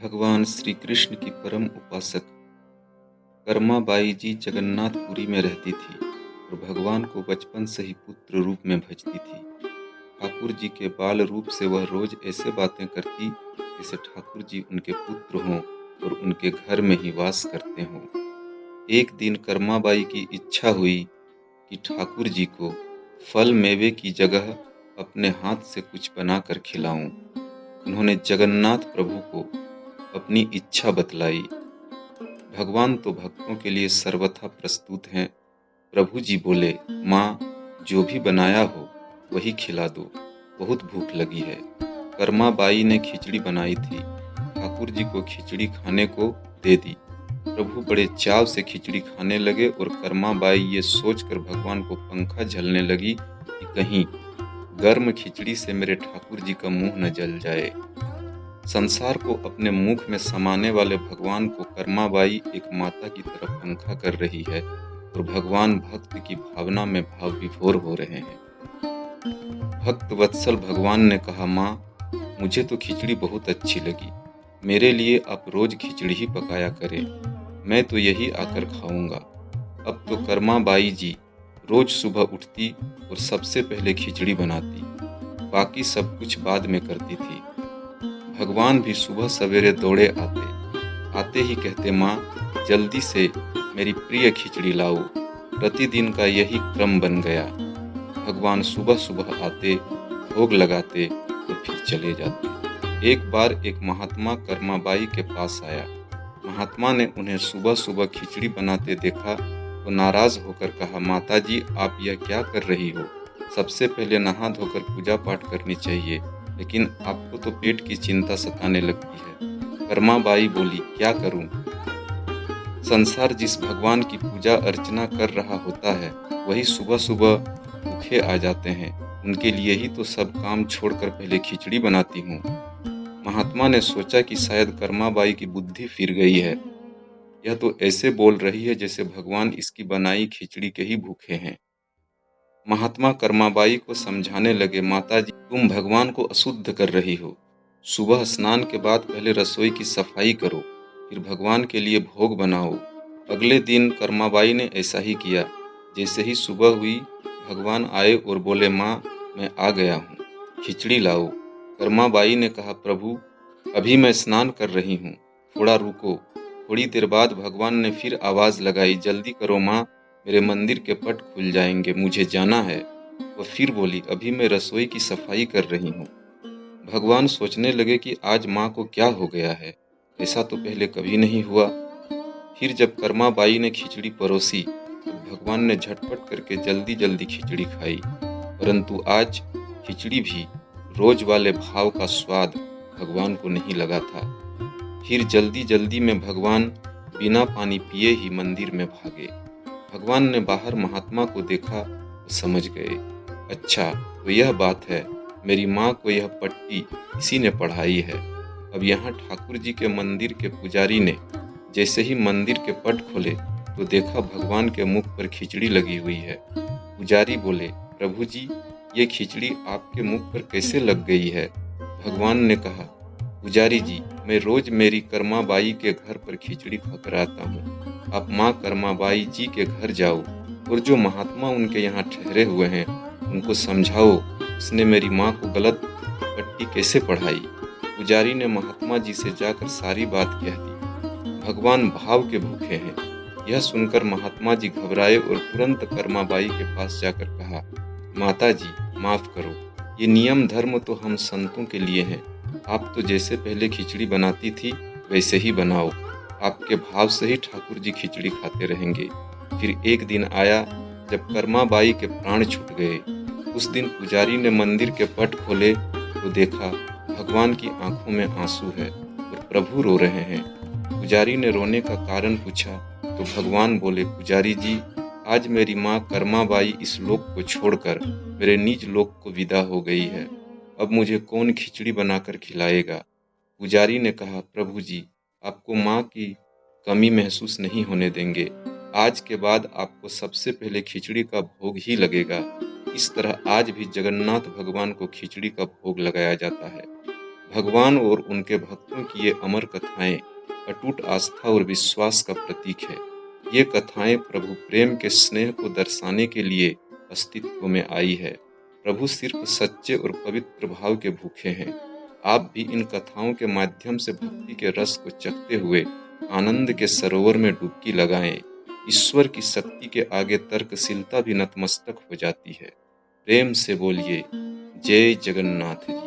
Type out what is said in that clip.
भगवान श्री कृष्ण की परम उपासक कर्माबाई जी जगन्नाथपुरी में रहती थी और भगवान को बचपन से ही पुत्र रूप में भजती थी। ठाकुर जी के बाल रूप से वह रोज ऐसे बातें करती जैसे ठाकुर जी उनके पुत्र हों और उनके घर में ही वास करते हों। एक दिन कर्माबाई की इच्छा हुई कि ठाकुर जी को फल मेवे की जगह अपने हाथ से कुछ बनाकर खिलाऊं। उन्होंने जगन्नाथ प्रभु को अपनी इच्छा बतलाई। भगवान तो भक्तों के लिए सर्वथा प्रस्तुत हैं। प्रभु जी बोले, माँ, जो भी बनाया हो वही खिला दो, बहुत भूख लगी है। कर्माबाई ने खिचड़ी बनाई थी, ठाकुर जी को खिचड़ी खाने को दे दी। प्रभु बड़े चाव से खिचड़ी खाने लगे और कर्माबाई ये सोचकर भगवान को पंखा झलने लगी कि कहीं गर्म खिचड़ी से मेरे ठाकुर जी का मुंह न जल जाए। संसार को अपने मुख में समाने वाले भगवान को कर्माबाई एक माता की तरफ पंखा कर रही है और भगवान भक्त की भावना में भाव विभोर हो रहे हैं। भक्त वत्सल भगवान ने कहा, माँ, मुझे तो खिचड़ी बहुत अच्छी लगी, मेरे लिए आप रोज खिचड़ी ही पकाया करें, मैं तो यही आकर खाऊंगा। अब तो कर्माबाई जी रोज सुबह उठती और सबसे पहले खिचड़ी बनाती, बाकी सब कुछ बाद में करती थी। भगवान भी सुबह सवेरे दौड़े आते ही कहते, माँ, जल्दी से मेरी प्रिय खिचड़ी लाओ। प्रतिदिन का यही क्रम बन गया। भगवान सुबह सुबह आते, भोग लगाते और फिर चले जाते। एक बार एक महात्मा कर्माबाई के पास आया। महात्मा ने उन्हें सुबह सुबह खिचड़ी बनाते देखा तो नाराज होकर कहा, माता जी, आप यह क्या कर रही हो? सबसे पहले नहा धोकर पूजा पाठ करनी चाहिए, लेकिन आपको तो पेट की चिंता सताने लगती है। कर्माबाई बोली, क्या करूं? संसार जिस भगवान की पूजा अर्चना कर रहा होता है वही सुबह सुबह भूखे आ जाते हैं। उनके लिए ही तो सब काम छोड़कर पहले खिचड़ी बनाती हूँ। महात्मा ने सोचा कि शायद कर्माबाई की बुद्धि फिर गई है। यह तो ऐसे बोल रही है जैसे भगवान इसकी बनाई खिचड़ी के ही भूखे हैं। महात्मा कर्माबाई को समझाने लगे, माता जी, तुम भगवान को अशुद्ध कर रही हो। सुबह स्नान के बाद पहले रसोई की सफाई करो, फिर भगवान के लिए भोग बनाओ। अगले दिन कर्माबाई ने ऐसा ही किया। जैसे ही सुबह हुई, भगवान आए और बोले, माँ, मैं आ गया हूँ, खिचड़ी लाओ। कर्माबाई ने कहा, प्रभु, अभी मैं स्नान कर रही हूँ, थोड़ा रुको। थोड़ी देर बाद भगवान ने फिर आवाज़ लगाई, जल्दी करो माँ, मेरे मंदिर के पट खुल जाएंगे, मुझे जाना है। वह फिर बोली, अभी मैं रसोई की सफाई कर रही हूँ। भगवान सोचने लगे कि आज माँ को क्या हो गया है, ऐसा तो पहले कभी नहीं हुआ। फिर जब कर्माबाई ने खिचड़ी परोसी तो भगवान ने झटपट करके जल्दी जल्दी खिचड़ी खाई, परंतु आज खिचड़ी भी रोज वाले भाव का स्वाद भगवान को नहीं लगा था। फिर जल्दी जल्दी में भगवान बिना पानी पिए ही मंदिर में भागे। भगवान ने बाहर महात्मा को देखा तो समझ गए, अच्छा, तो यह बात है, मेरी माँ को यह पट्टी इसी ने पढ़ाई है। अब यहाँ ठाकुर जी के मंदिर के पुजारी ने जैसे ही मंदिर के पट खोले तो देखा भगवान के मुख पर खिचड़ी लगी हुई है। पुजारी बोले, प्रभु जी, ये खिचड़ी आपके मुख पर कैसे लग गई है? भगवान ने कहा, पुजारी जी, मैं रोज मेरी कर्माबाई के घर पर खिचड़ी खाकर आता हूँ। आप माँ कर्माबाई जी के घर जाओ और जो महात्मा उनके यहाँ ठहरे हुए हैं उनको समझाओ उसने मेरी माँ को गलत पट्टी कैसे पढ़ाई। पुजारी ने महात्मा जी से जाकर सारी बात कह दी। भगवान भाव के भूखे हैं। यह सुनकर महात्मा जी घबराए और तुरंत कर्माबाई के पास जाकर कहा, माता जी, माफ करो, ये नियम धर्म तो हम संतों के लिए हैं। आप तो जैसे पहले खिचड़ी बनाती थी वैसे ही बनाओ, आपके भाव से ही ठाकुर जी खिचड़ी खाते रहेंगे। फिर एक दिन आया जब कर्माबाई के प्राण छूट गए। उस दिन पुजारी ने मंदिर के पट खोले तो देखा भगवान की आंखों में आंसू है और प्रभु रो रहे हैं। पुजारी ने रोने का कारण पूछा तो भगवान बोले, पुजारी जी, आज मेरी माँ कर्माबाई इस लोक को छोड़कर मेरे निज लोक को विदा हो गई है। अब मुझे कौन खिचड़ी बनाकर खिलाएगा? पुजारी ने कहा, प्रभु जी, आपको माँ की कमी महसूस नहीं होने देंगे। आज के बाद आपको सबसे पहले खिचड़ी का भोग ही लगेगा। इस तरह आज भी जगन्नाथ भगवान को खिचड़ी का भोग लगाया जाता है। भगवान और उनके भक्तों की ये अमर कथाएं अटूट आस्था और विश्वास का प्रतीक है। ये कथाएं प्रभु प्रेम के स्नेह को दर्शाने के लिए अस्तित्व में आई है। प्रभु सिर्फ सच्चे और पवित्र भाव के भूखे हैं। आप भी इन कथाओं के माध्यम से भक्ति के रस को चखते हुए आनंद के सरोवर में डुबकी लगाएं। ईश्वर की शक्ति के आगे तर्कशीलता भी नतमस्तक हो जाती है। प्रेम से बोलिए, जय जगन्नाथ जी।